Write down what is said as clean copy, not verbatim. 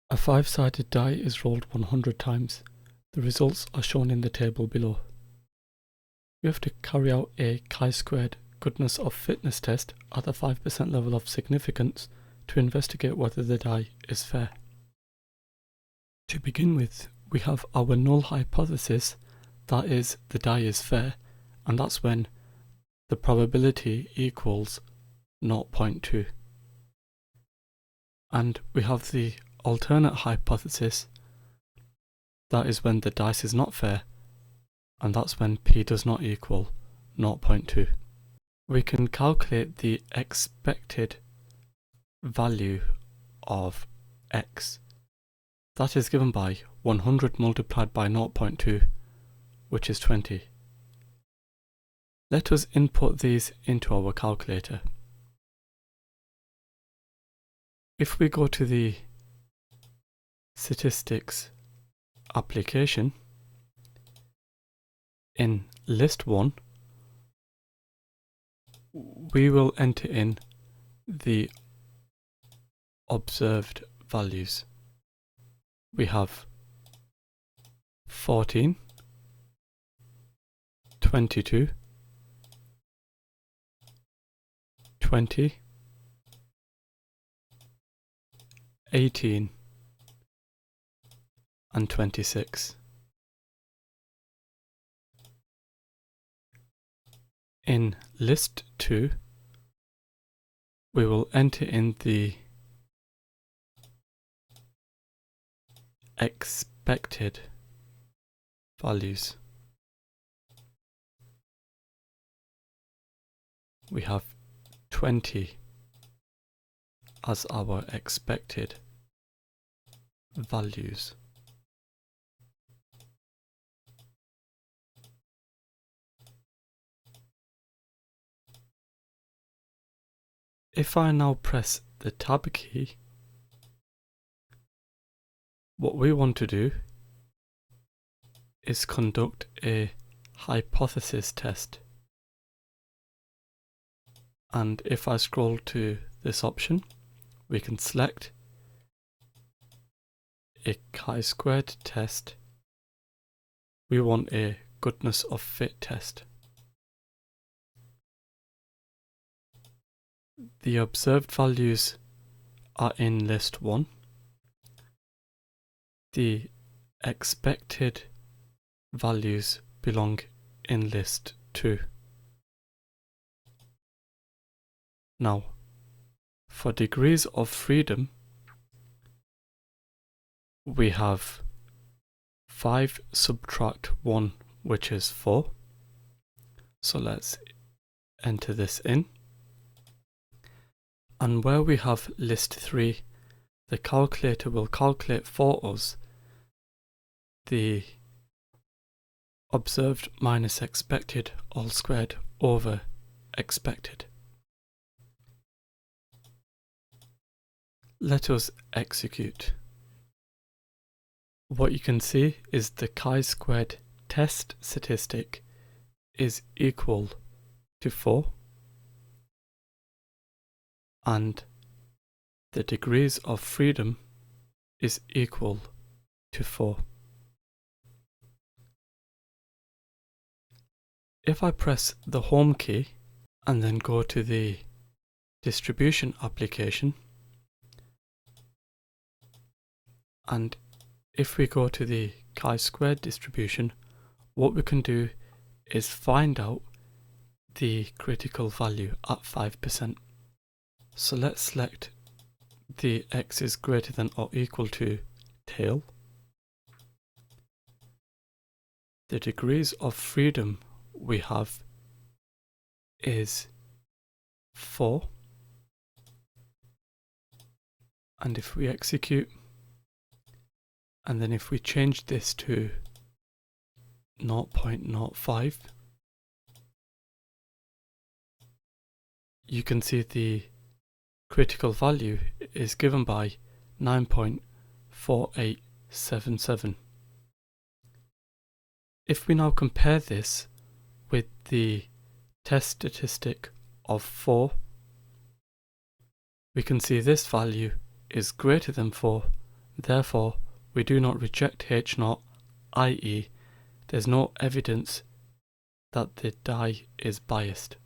A 5-sided die is rolled 100 times. The results are shown in the table below. We have to carry out a chi-squared goodness of fitness test at the 5% level of significance to investigate whether the die is fair. To begin with, we have our null hypothesis, that is, the die is fair, and that's when the probability equals 0.2. And we have the alternate hypothesis, that is when the dice is not fair, and that's when p does not equal 0.2. We can calculate the expected value of x. That is given by 100 multiplied by 0.2, which is 20. Let us input these into our calculator. If we go to the statistics application, in list 1, we will enter in the observed values. We have 14, 22, 20, 18, and 26. In list 2, we will enter in the expected values. We have 20 as our expected values. If I now press the tab key, what we want to do is conduct a hypothesis test. And if I scroll to this option, we can select a chi-squared test. We want a goodness of fit test. The observed values are in list 1. The expected values belong in list 2. Now, for degrees of freedom, we have 5 subtract 1, which is 4. So let's enter this in. And where we have list 3, the calculator will calculate for us the observed minus expected all squared over expected. Let us execute. What you can see is the chi-squared test statistic is equal to 4, and the degrees of freedom is equal to 4. If I press the home key and then go to the distribution application, and if we go to the chi-squared distribution, what we can do is find out the critical value at 5%. So let's select the x is greater than or equal to tail. The degrees of freedom we have is 4. And if we execute, and then if we change this to 0.05, you can see the critical value is given by 9.4877. If we now compare this with the test statistic of 4, we can see this value is greater than 4, Therefore, we do not reject H0, i.e., there's no evidence that the die is biased.